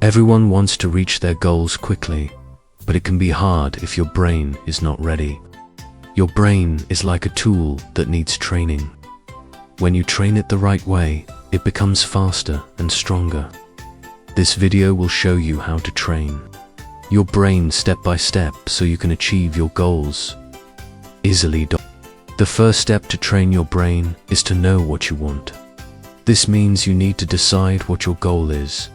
Everyone wants to reach their goals quickly, but it can be hard if your brain is not ready. Your brain is like a tool that needs training. When you train it the right way, it becomes faster and stronger. This video will show you how to train your brain step by step so you can achieve your goals easily. The first step to train your brain is to know what you want. This means you need to decide what your goal is.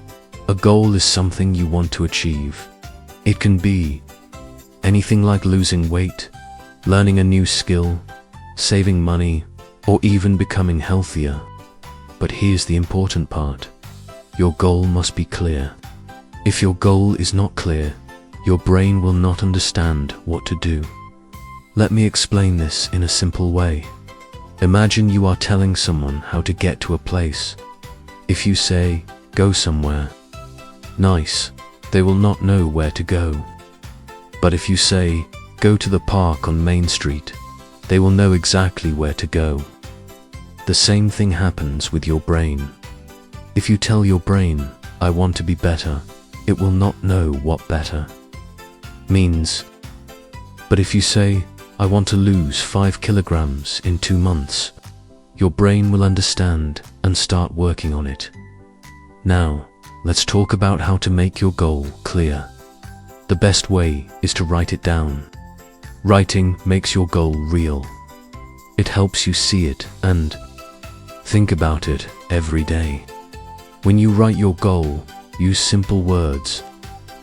A goal is something you want to achieve. It can be anything like losing weight, learning a new skill, saving money, or even becoming healthier. But here's the important part. Your goal must be clear. If your goal is not clear, your brain will not understand what to do. Let me explain this in a simple way. Imagine you are telling someone how to get to a place. If you say, go somewhere nice, they will not know where to go. But if you say, go to the park on Main Street, they will know exactly where to go. The same thing happens with your brain. If you tell your brain, I want to be better, it will not know what better means. But if you say, I want to lose 5 kilograms in 2 months, your brain will understand and start working on it. Now, let's talk about how to make your goal clear. The best way is to write it down. Writing makes your goal real. It helps you see it and think about it every day. When you write your goal, use simple words.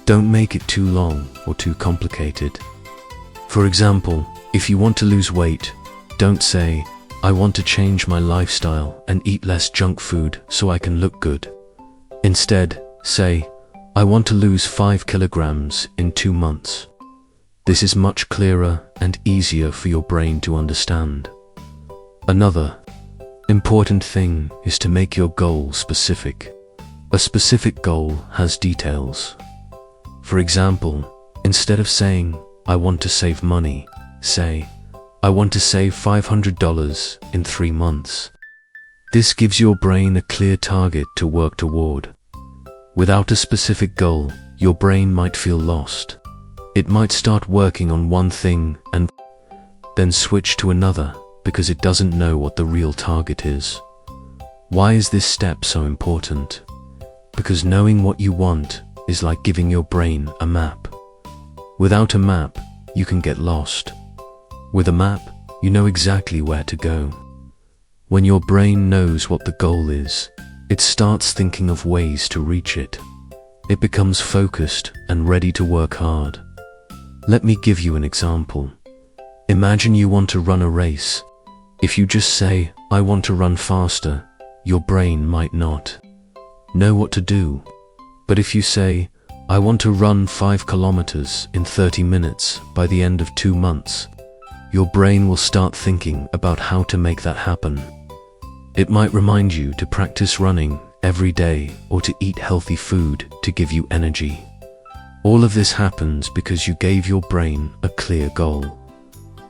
Don't make it too long or too complicated. For example, if you want to lose weight, don't say, I want to change my lifestyle and eat less junk food so I can look good. Instead, say, I want to lose 5 kilograms in 2 months. This is much clearer and easier for your brain to understand. Another important thing is to make your goal specific. A specific goal has details. For example, instead of saying, I want to save money, say, I want to save $500 in 3 months. This gives your brain a clear target to work toward. Without a specific goal, your brain might feel lost. It might start working on one thing and then switch to another because it doesn't know what the real target is. Why is this step so important? Because knowing what you want is like giving your brain a map. Without a map, you can get lost. With a map, you know exactly where to go. When your brain knows what the goal is, it starts thinking of ways to reach it. It becomes focused and ready to work hard. Let me give you an example. Imagine you want to run a race. If you just say, I want to run faster, your brain might not know what to do. But if you say, I want to run 5 kilometers in 30 minutes by the end of 2 months, your brain will start thinking about how to make that happen. It might remind you to practice running every day or to eat healthy food to give you energy. All of this happens because you gave your brain a clear goal.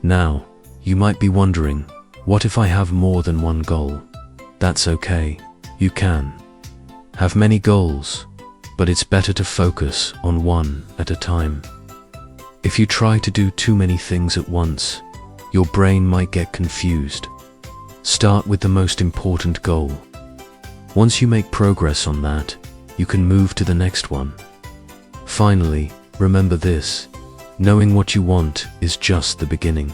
Now, you might be wondering, what if I have more than one goal? That's okay. You can have many goals, but it's better to focus on one at a time. If you try to do too many things at once, your brain might get confused. Start with the most important goal. Once you make progress on that, you can move to the next one. Finally, remember this: knowing what you want is just the beginning.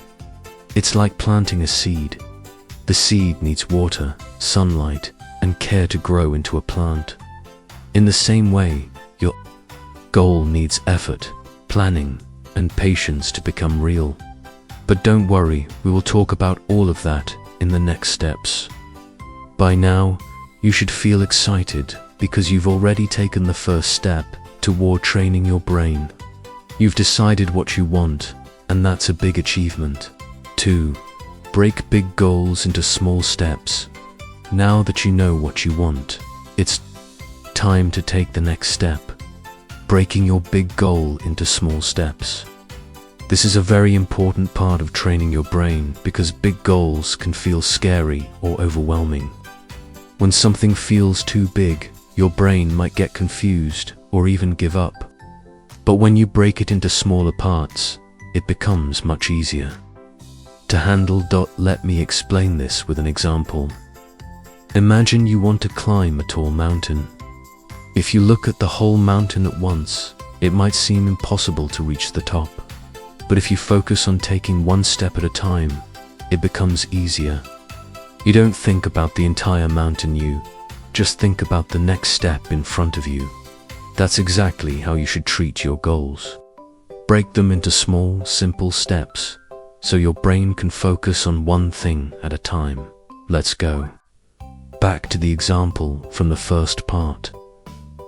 It's like planting a seed. The seed needs water, sunlight, and care to grow into a plant. In the same way, your goal needs effort, planning, and patience to become real. But don't worry, we will talk about all of that in the next steps. By now, you should feel excited because you've already taken the first step toward training your brain. You've decided what you want, and that's a big achievement. 2. Break big goals into small steps. Now that you know what you want, it's time to take the next step, breaking your big goal into small steps. This is a very important part of training your brain because big goals can feel scary or overwhelming. When something feels too big, your brain might get confused or even give up. But when you break it into smaller parts, it becomes much easier to handle. Let me explain this with an example. Imagine you want to climb a tall mountain. If you look at the whole mountain at once, it might seem impossible to reach the top. But if you focus on taking one step at a time, it becomes easier. You don't think about the entire mountain, you just think about the next step in front of you. That's exactly how you should treat your goals. Break them into small, simple steps, so your brain can focus on one thing at a time. Let's go back to the example from the first part.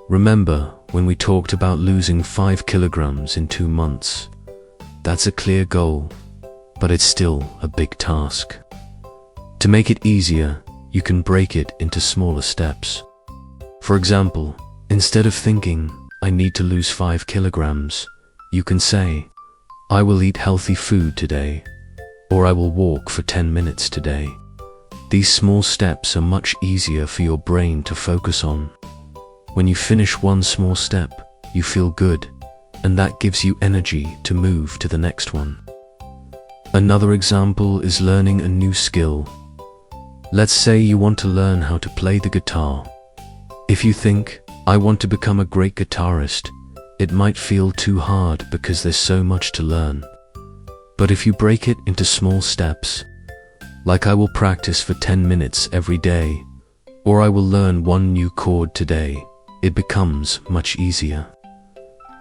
Remember when we talked about losing 5 kilograms in 2 months? That's a clear goal, but it's still a big task. To make it easier, you can break it into smaller steps. For example, instead of thinking, I need to lose 5 kilograms, you can say, I will eat healthy food today, or I will walk for 10 minutes today. These small steps are much easier for your brain to focus on. When you finish one small step, you feel good, and that gives you energy to move to the next one. Another example is learning a new skill. Let's say you want to learn how to play the guitar. If you think, I want to become a great guitarist, it might feel too hard because there's so much to learn. But if you break it into small steps, like I will practice for 10 minutes every day, or I will learn one new chord today, it becomes much easier.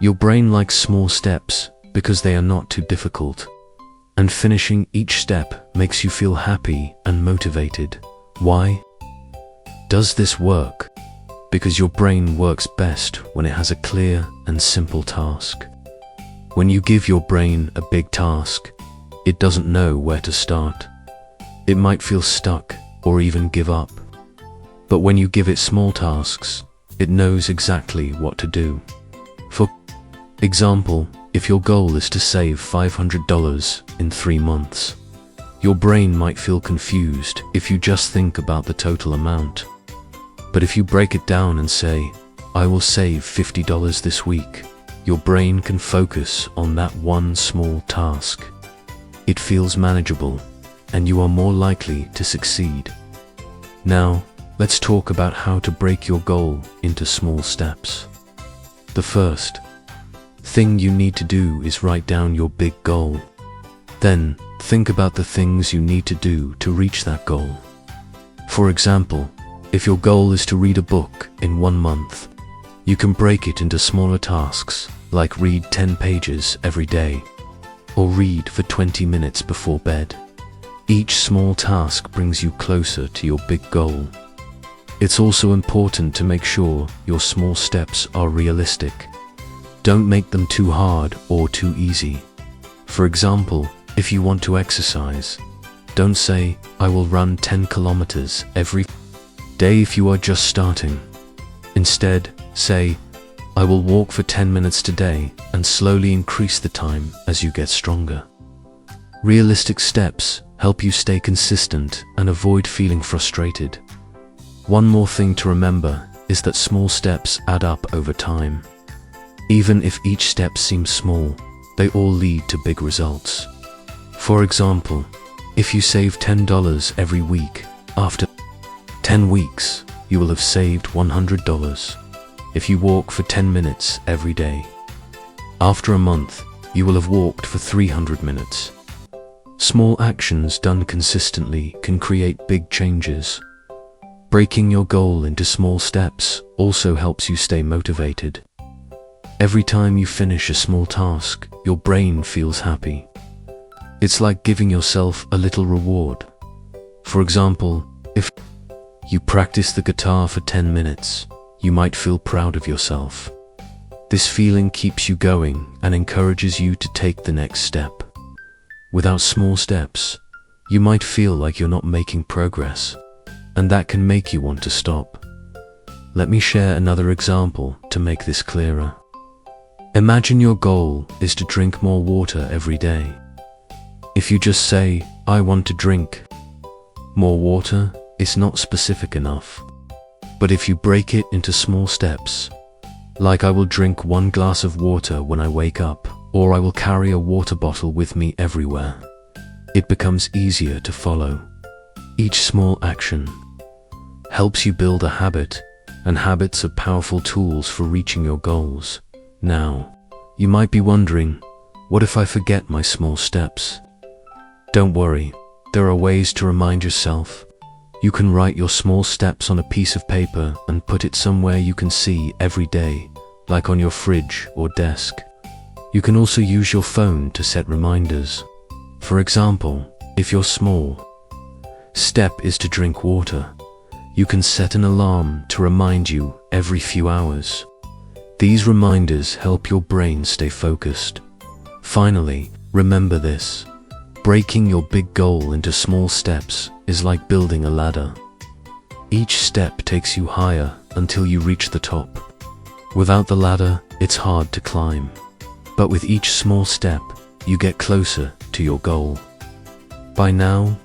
Your brain likes small steps because they are not too difficult, and finishing each step makes you feel happy and motivated. Why does this work? Because your brain works best when it has a clear and simple task. When you give your brain a big task, it doesn't know where to start. It might feel stuck or even give up. But when you give it small tasks, it knows exactly what to do. For example, if your goal is to save $500 in 3 months, your brain might feel confused if you just think about the total amount. But if you break it down and say, I will save $50 this week, your brain can focus on that one small task. It feels manageable, and you are more likely to succeed. Now, let's talk about how to break your goal into small steps. The first thing you need to do is write down your big goal. Then, think about the things you need to do to reach that goal. For example, if your goal is to read a book in 1 month, you can break it into smaller tasks, like read 10 pages every day, or read for 20 minutes before bed. Each small task brings you closer to your big goal. It's also important to make sure your small steps are realistic. Don't make them too hard or too easy. For example, if you want to exercise, don't say, I will run 10 kilometers every day if you are just starting. Instead, say, I will walk for 10 minutes today and slowly increase the time as you get stronger. Realistic steps help you stay consistent and avoid feeling frustrated. One more thing to remember is that small steps add up over time. Even if each step seems small, they all lead to big results. For example, if you save $10 every week, after 10 weeks, you will have saved $100. If you walk for 10 minutes every day, after a month, you will have walked for 300 minutes. Small actions done consistently can create big changes. Breaking your goal into small steps also helps you stay motivated. Every time you finish a small task, your brain feels happy. It's like giving yourself a little reward. For example, if you practice the guitar for 10 minutes, you might feel proud of yourself. This feeling keeps you going and encourages you to take the next step. Without small steps, you might feel like you're not making progress, and that can make you want to stop. Let me share another example to make this clearer. Imagine your goal is to drink more water every day. If you just say, I want to drink more water, it's not specific enough. But if you break it into small steps, Like I will drink 1 glass of water when I wake up, or I will carry a water bottle with me everywhere. It becomes easier to follow. Each small action helps you build a habit, and habits are powerful tools for reaching your goals. Now, you might be wondering, what if I forget my small steps? Don't worry, there are ways to remind yourself. You can write your small steps on a piece of paper and put it somewhere you can see every day, like on your fridge or desk. You can also use your phone to set reminders. For example, if your small step is to drink water, you can set an alarm to remind you every few hours. These reminders help your brain stay focused. Finally, remember this. Breaking your big goal into small steps is like building a ladder. Each step takes you higher until you reach the top. Without the ladder, it's hard to climb. But with each small step, you get closer to your goal. By now,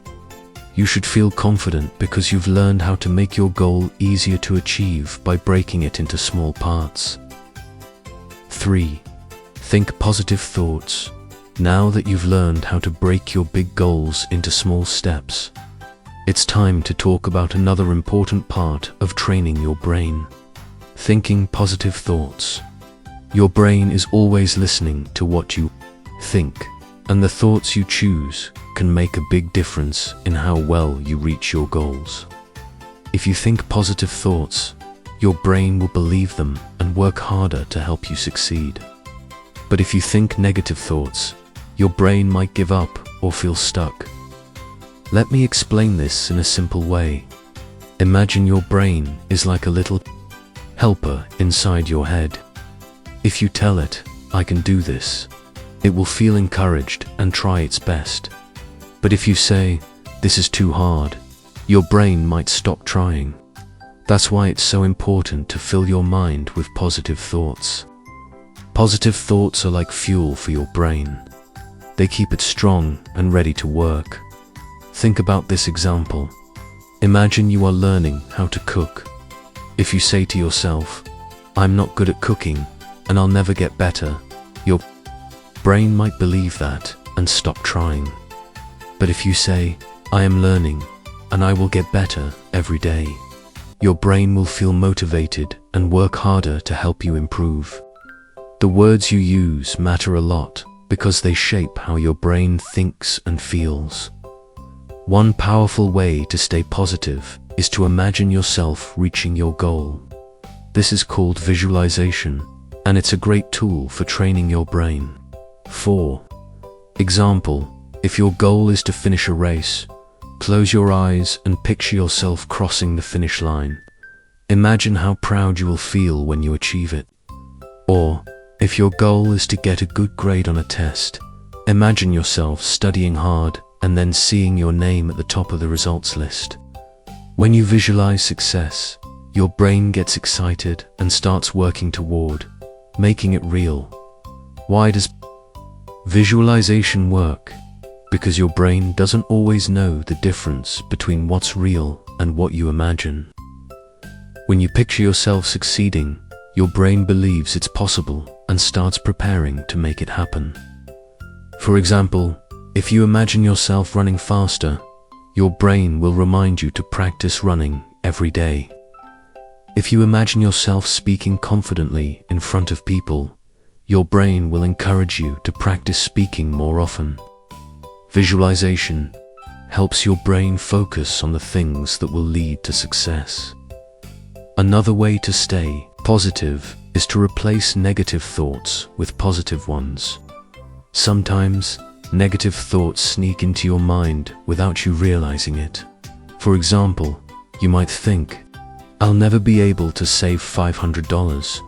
you should feel confident because you've learned how to make your goal easier to achieve by breaking it into small parts. 3. Think positive thoughts. Now that you've learned how to break your big goals into small steps, it's time to talk about another important part of training your brain. Thinking positive thoughts. Your brain is always listening to what you think, and the thoughts you choose can make a big difference in how well you reach your goals. If you think positive thoughts, your brain will believe them and work harder to help you succeed. But if you think negative thoughts, your brain might give up or feel stuck. Let me explain this in a simple way. Imagine your brain is like a little helper inside your head. If you tell it, "I can do this," it will feel encouraged and try its best. But if you say, "This is too hard," your brain might stop trying. That's why it's so important to fill your mind with positive thoughts. Positive thoughts are like fuel for your brain. They keep it strong and ready to work. Think about this example. Imagine you are learning how to cook. If you say to yourself, "I'm not good at cooking, and I'll never get better," your brain might believe that and stop trying. But if you say, "I am learning, and I will get better every day," your brain will feel motivated and work harder to help you improve. The words you use matter a lot because they shape how your brain thinks and feels. One powerful way to stay positive is to imagine yourself reaching your goal. This is called visualization, and it's a great tool for training your brain. 4. Example, if your goal is to finish a race, close your eyes and picture yourself crossing the finish line. Imagine how proud you will feel when you achieve it. Or, if your goal is to get a good grade on a test, imagine yourself studying hard and then seeing your name at the top of the results list. When you visualize success, your brain gets excited and starts working toward making it real. Why does visualization work? Because your brain doesn't always know the difference between what's real and what you imagine. When you picture yourself succeeding, your brain believes it's possible and starts preparing to make it happen. For example, if you imagine yourself running faster, your brain will remind you to practice running every day. If you imagine yourself speaking confidently in front of people, your brain will encourage you to practice speaking more often. Visualization helps your brain focus on the things that will lead to success. Another way to stay positive is to replace negative thoughts with positive ones. Sometimes, negative thoughts sneak into your mind without you realizing it. For example, you might think, "I'll never be able to save $500.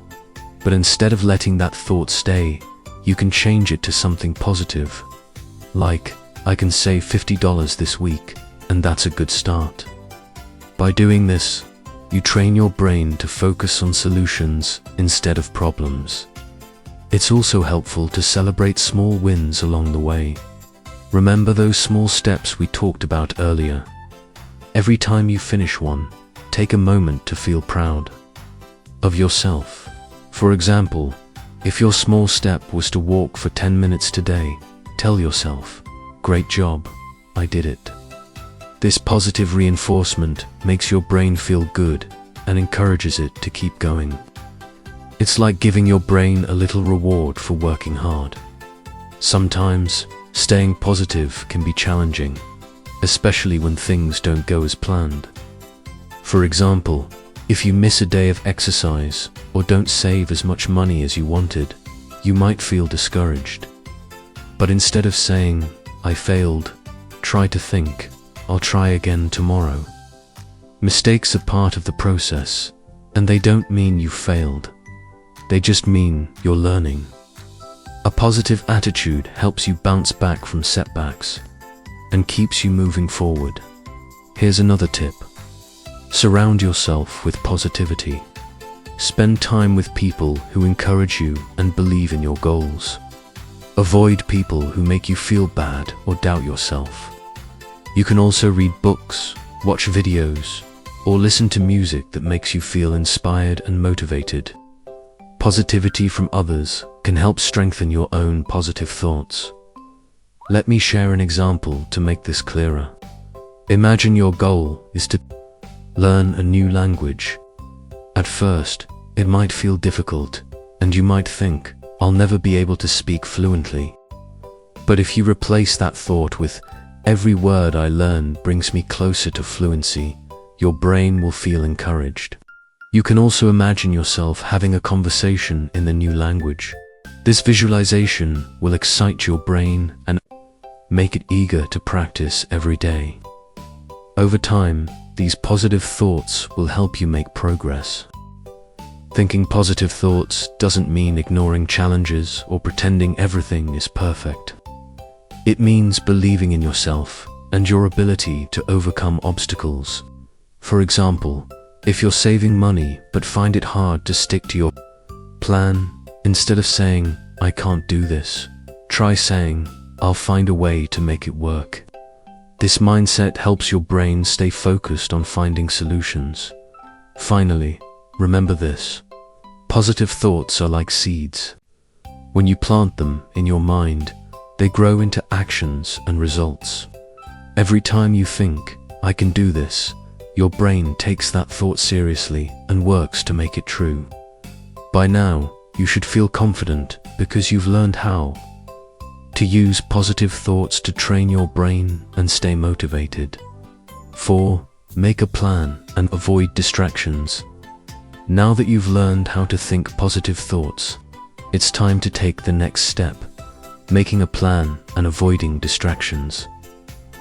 But instead of letting that thought stay, you can change it to something positive. Like, "I can save $50 this week, and that's a good start." By doing this, you train your brain to focus on solutions instead of problems. It's also helpful to celebrate small wins along the way. Remember those small steps we talked about earlier. Every time you finish one, take a moment to feel proud of yourself. For example, if your small step was to walk for 10 minutes today, tell yourself, "Great job, I did it." This positive reinforcement makes your brain feel good and encourages it to keep going. It's like giving your brain a little reward for working hard. Sometimes, staying positive can be challenging, especially when things don't go as planned. For example, if you miss a day of exercise or don't save as much money as you wanted, you might feel discouraged. But instead of saying, "I failed," try to think, "I'll try again tomorrow." Mistakes are part of the process, and they don't mean you failed. They just mean you're learning. A positive attitude helps you bounce back from setbacks and keeps you moving forward. Here's another tip. Surround yourself with positivity. Spend time with people who encourage you and believe in your goals. Avoid people who make you feel bad or doubt yourself. You can also read books, watch videos, or listen to music that makes you feel inspired and motivated. Positivity from others can help strengthen your own positive thoughts. Let me share an example to make this clearer. Imagine your goal is to learn a new language. At first, it might feel difficult, and you might think, "I'll never be able to speak fluently." But if you replace that thought with, "Every word I learn brings me closer to fluency," your brain will feel encouraged. You can also imagine yourself having a conversation in the new language. This visualization will excite your brain and make it eager to practice every day. Over time, these positive thoughts will help you make progress. Thinking positive thoughts doesn't mean ignoring challenges or pretending everything is perfect. It means believing in yourself and your ability to overcome obstacles. For example, if you're saving money but find it hard to stick to your plan, instead of saying, "I can't do this," try saying, "I'll find a way to make it work." This mindset helps your brain stay focused on finding solutions. Finally, remember this. Positive thoughts are like seeds. When you plant them in your mind, they grow into actions and results. Every time you think, "I can do this," your brain takes that thought seriously and works to make it true. By now, you should feel confident because you've learned how to use positive thoughts to train your brain and stay motivated. 4. Make a plan and avoid distractions. Now that you've learned how to think positive thoughts, it's time to take the next step, making a plan and avoiding distractions.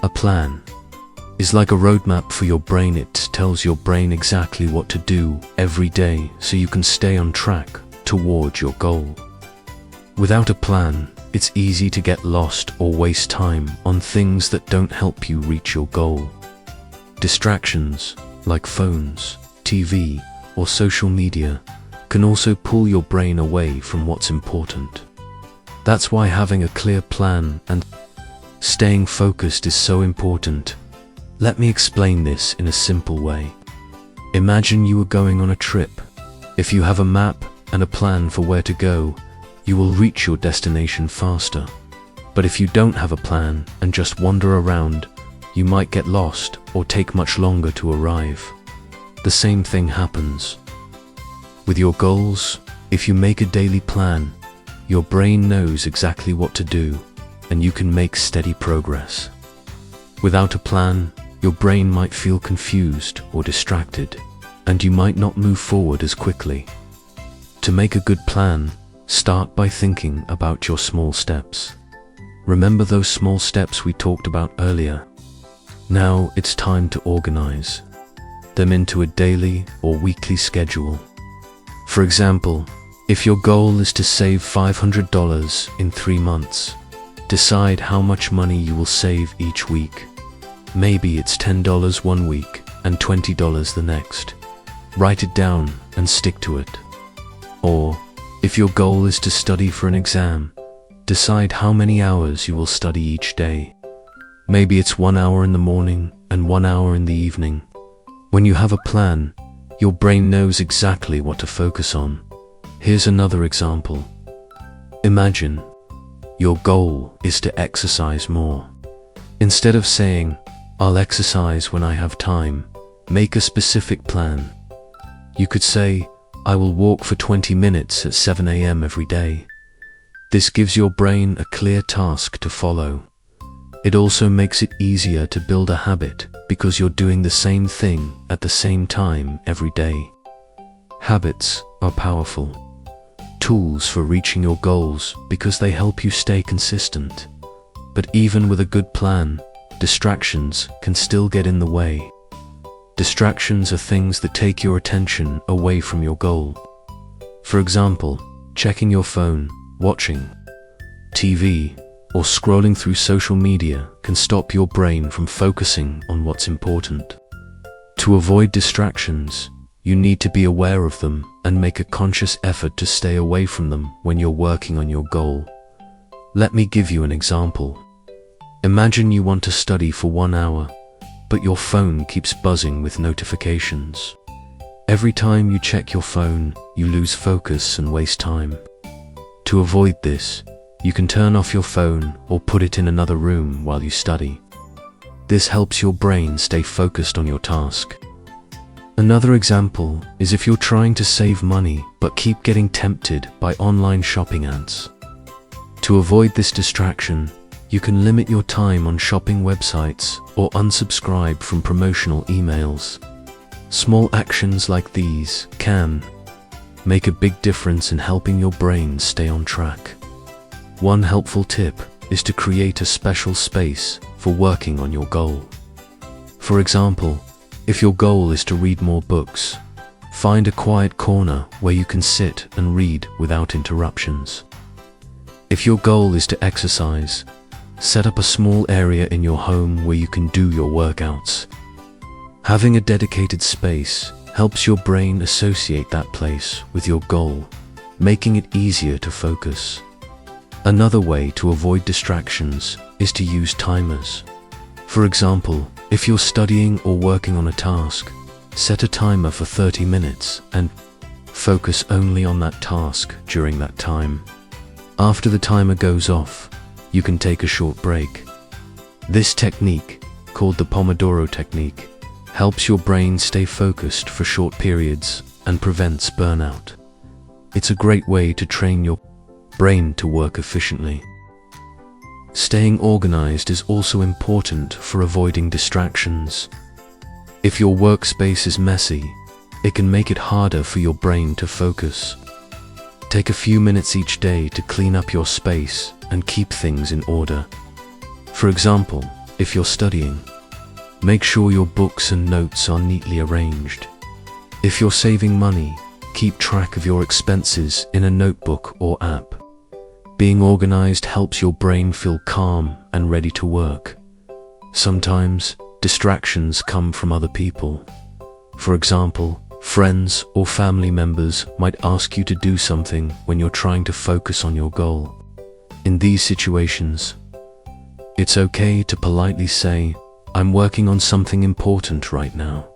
A plan is like a roadmap for your brain. It tells your brain exactly what to do every day so you can stay on track toward your goal. Without a plan, it's easy to get lost or waste time on things that don't help you reach your goal. Distractions, like phones, TV, or social media, can also pull your brain away from what's important. That's why having a clear plan and staying focused is so important. Let me explain this in a simple way. Imagine you are going on a trip. If you have a map and a plan for where to go, you will reach your destination faster. But if you don't have a plan and just wander around, you might get lost or take much longer to arrive. The same thing happens with your goals. If you make a daily plan, your brain knows exactly what to do, and you can make steady progress. Without a plan, your brain might feel confused or distracted, and you might not move forward as quickly. To make a good plan, start by thinking about your small steps. Remember those small steps we talked about earlier? Now it's time to organize them into a daily or weekly schedule. For example, if your goal is to save $500 in 3 months, decide how much money you will save each week. Maybe it's $10 one week and $20 the next. Write it down and stick to it. Or, if your goal is to study for an exam, decide how many hours you will study each day. Maybe it's 1 hour in the morning and 1 hour in the evening. When you have a plan, your brain knows exactly what to focus on. Here's another example. Imagine your goal is to exercise more. Instead of saying, "I'll exercise when I have time," make a specific plan. You could say, "I will walk for 20 minutes at 7 a.m. every day." This gives your brain a clear task to follow. It also makes it easier to build a habit because you're doing the same thing at the same time every day. Habits are powerful tools for reaching your goals because they help you stay consistent. But even with a good plan, distractions can still get in the way. Distractions are things that take your attention away from your goal. For example, checking your phone, watching TV, or scrolling through social media can stop your brain from focusing on what's important. To avoid distractions, you need to be aware of them and make a conscious effort to stay away from them when you're working on your goal. Let me give you an example. Imagine you want to study for 1 hour, but your phone keeps buzzing with notifications. Every time you check your phone, you lose focus and waste time. To avoid this, you can turn off your phone or put it in another room while you study. This helps your brain stay focused on your task. Another example is if you're trying to save money but keep getting tempted by online shopping ads. To avoid this distraction, you can limit your time on shopping websites or unsubscribe from promotional emails. Small actions like these can make a big difference in helping your brain stay on track. One helpful tip is to create a special space for working on your goal. For example, if your goal is to read more books, find a quiet corner where you can sit and read without interruptions. If your goal is to exercise, set up a small area in your home where you can do your workouts. Having a dedicated space helps your brain associate that place with your goal, making it easier to focus. Another way to avoid distractions is to use timers. For example, if you're studying or working on a task, set a timer for 30 minutes and focus only on that task during that time. After the timer goes off, you can take a short break. This technique, called the Pomodoro technique, helps your brain stay focused for short periods and prevents burnout. It's a great way to train your brain to work efficiently. Staying organized is also important for avoiding distractions. If your workspace is messy, it can make it harder for your brain to focus. Take a few minutes each day to clean up your space and keep things in order. For example, if you're studying, make sure your books and notes are neatly arranged. If you're saving money, keep track of your expenses in a notebook or app. Being organized helps your brain feel calm and ready to work. Sometimes, distractions come from other people. For example, friends or family members might ask you to do something when you're trying to focus on your goal. In these situations, it's okay to politely say, "I'm working on something important right now.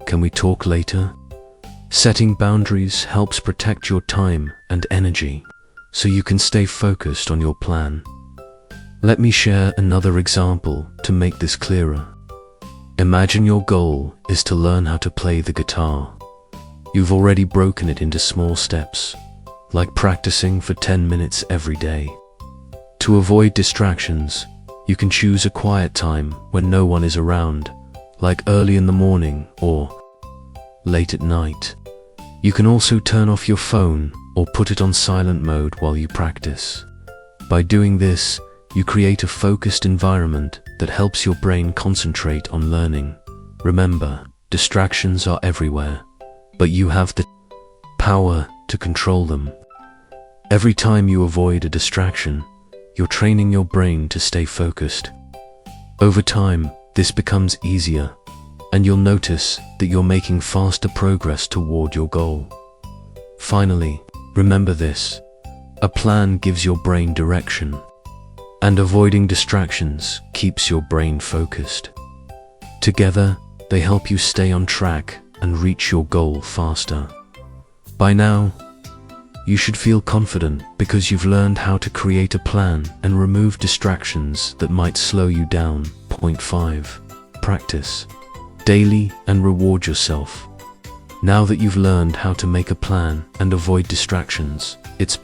Can we talk later?" Setting boundaries helps protect your time and energy, so you can stay focused on your plan. Let me share another example to make this clearer. Imagine your goal is to learn how to play the guitar. You've already broken it into small steps, like practicing for 10 minutes every day. To avoid distractions, you can choose a quiet time when no one is around, like early in the morning or late at night. You can also turn off your phone or put it on silent mode while you practice. By doing this, you create a focused environment that helps your brain concentrate on learning. Remember, distractions are everywhere, but you have the power to control them. Every time you avoid a distraction, you're training your brain to stay focused. Over time, this becomes easier, and you'll notice that you're making faster progress toward your goal. Finally, remember this: a plan gives your brain direction, and avoiding distractions keeps your brain focused. Together, they help you stay on track and reach your goal faster. By now, you should feel confident because you've learned how to create a plan and remove distractions that might slow you down. Point 5. Practice daily and reward yourself. Now that you've learned how to make a plan and avoid distractions, it's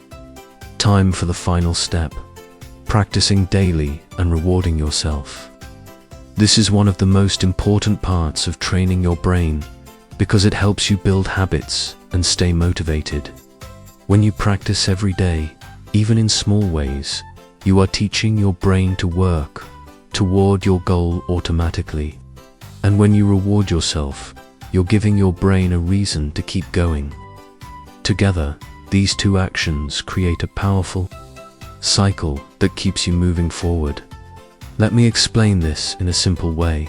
time for the final step: practicing daily and rewarding yourself. This is one of the most important parts of training your brain because it helps you build habits and stay motivated. When you practice every day, even in small ways, you are teaching your brain to work toward your goal automatically. And when you reward yourself, you're giving your brain a reason to keep going. Together, these two actions create a powerful cycle that keeps you moving forward. Let me explain this in a simple way.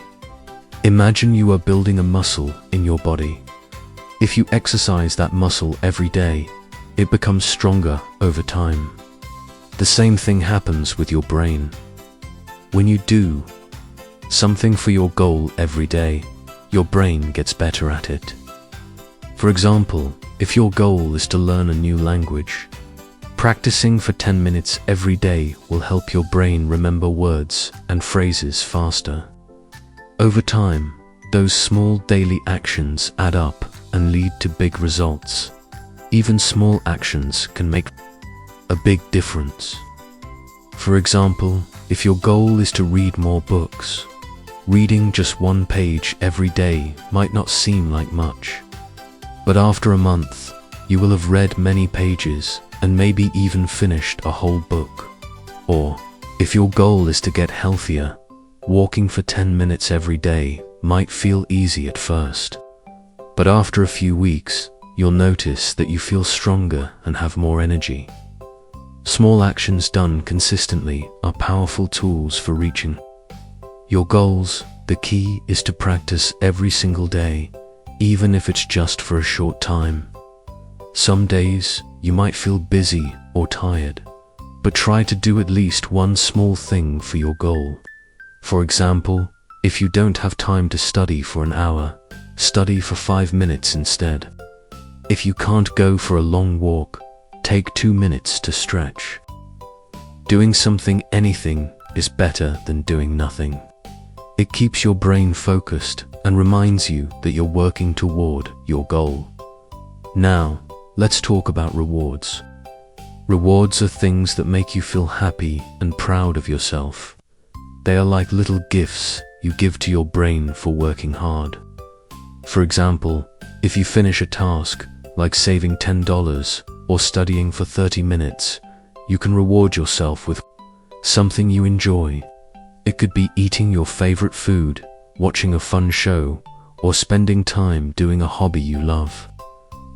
Imagine you are building a muscle in your body. If you exercise that muscle every day, it becomes stronger over time. The same thing happens with your brain. When you do something for your goal every day, your brain gets better at it. For example, if your goal is to learn a new language, practicing for 10 minutes every day will help your brain remember words and phrases faster. Over time, those small daily actions add up and lead to big results. Even small actions can make a big difference. For example, if your goal is to read more books, reading just one page every day might not seem like much. But after a month, you will have read many pages and maybe even finished a whole book. Or, if your goal is to get healthier, walking for 10 minutes every day might feel easy at first. But after a few weeks, you'll notice that you feel stronger and have more energy. Small actions done consistently are powerful tools for reaching your goals. The key is to practice every single day, even if it's just for a short time. Some days you might feel busy or tired, but try to do at least one small thing for your goal. For example, if you don't have time to study for an hour, study for 5 minutes instead. If you can't go for a long walk, take 2 minutes to stretch. Doing something, anything, is better than doing nothing. It keeps your brain focused and reminds you that you're working toward your goal. Now, let's talk about rewards. Rewards are things that make you feel happy and proud of yourself. They are like little gifts you give to your brain for working hard. For example, if you finish a task, like saving $10 or studying for 30 minutes, you can reward yourself with something you enjoy. It could be eating your favorite food, watching a fun show, or spending time doing a hobby you love.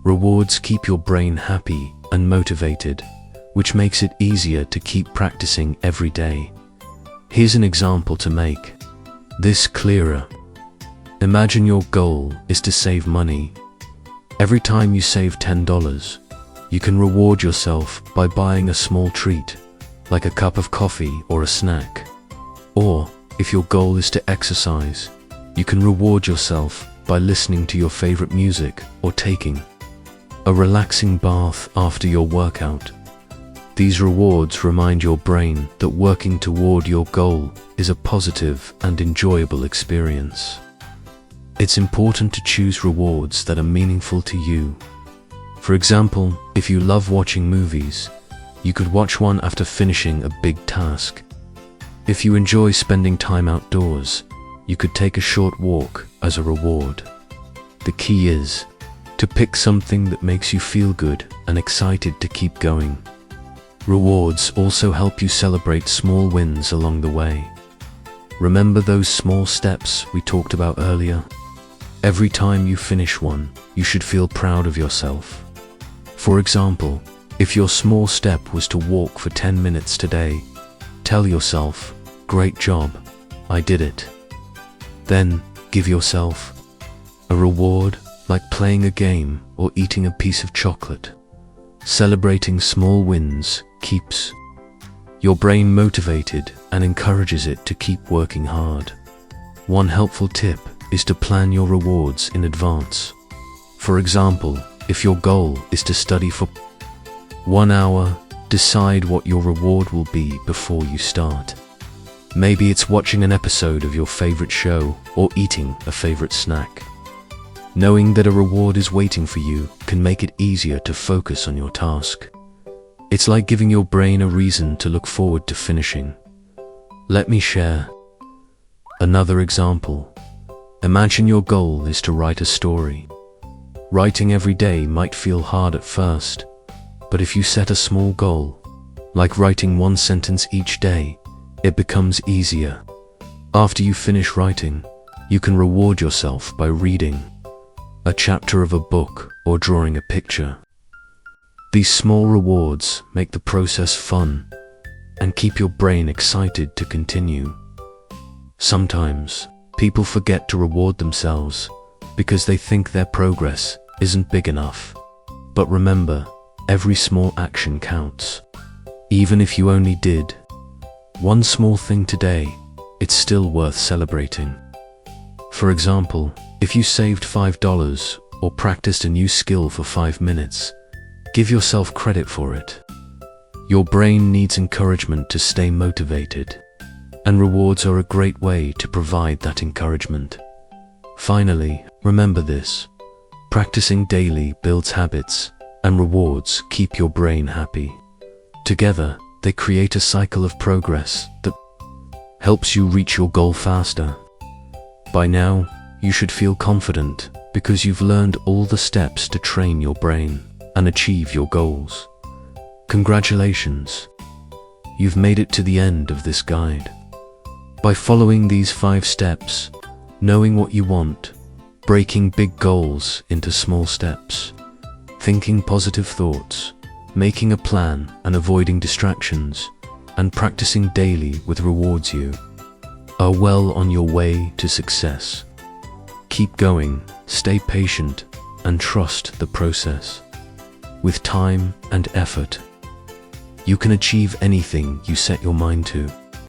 Rewards keep your brain happy and motivated, which makes it easier to keep practicing every day. Here's an example to make this clearer. Imagine your goal is to save money. Every time you save $10, you can reward yourself by buying a small treat, like a cup of coffee or a snack. Or, if your goal is to exercise, you can reward yourself by listening to your favorite music or taking a relaxing bath after your workout. These rewards remind your brain that working toward your goal is a positive and enjoyable experience. It's important to choose rewards that are meaningful to you. For example, if you love watching movies, you could watch one after finishing a big task. If you enjoy spending time outdoors, you could take a short walk as a reward. The key is to pick something that makes you feel good and excited to keep going. Rewards also help you celebrate small wins along the way. Remember those small steps we talked about earlier? Every time you finish one, you should feel proud of yourself. For example, if your small step was to walk for 10 minutes today, tell yourself, "Great job, I did it." Then, give yourself a reward, like playing a game or eating a piece of chocolate. Celebrating small wins keeps your brain motivated and encourages it to keep working hard. One helpful tip is to plan your rewards in advance. For example, if your goal is to study for 1 hour, decide what your reward will be before you start. Maybe it's watching an episode of your favorite show or eating a favorite snack. Knowing that a reward is waiting for you can make it easier to focus on your task. It's like giving your brain a reason to look forward to finishing. Let me share another example. Imagine your goal is to write a story. Writing every day might feel hard at first, but if you set a small goal, like writing 1 sentence each day, it becomes easier. After you finish writing, you can reward yourself by reading a chapter of a book or drawing a picture. These small rewards make the process fun and keep your brain excited to continue. Sometimes, people forget to reward themselves because they think their progress isn't big enough. But remember, every small action counts. Even if you only did 1 small thing today, it's still worth celebrating. For example, if you saved $5 or practiced a new skill for 5 minutes, give yourself credit for it. Your brain needs encouragement to stay motivated, and rewards are a great way to provide that encouragement. Finally, remember this: practicing daily builds habits, and rewards keep your brain happy. Together, they create a cycle of progress that helps you reach your goal faster. By now, you should feel confident because you've learned all the steps to train your brain and achieve your goals. Congratulations! You've made it to the end of this guide. By following these 5 steps, knowing what you want, breaking big goals into small steps, thinking positive thoughts, making a plan and avoiding distractions, and practicing daily with rewards, you are well on your way to success. Keep going, stay patient, and trust the process. With time and effort, you can achieve anything you set your mind to.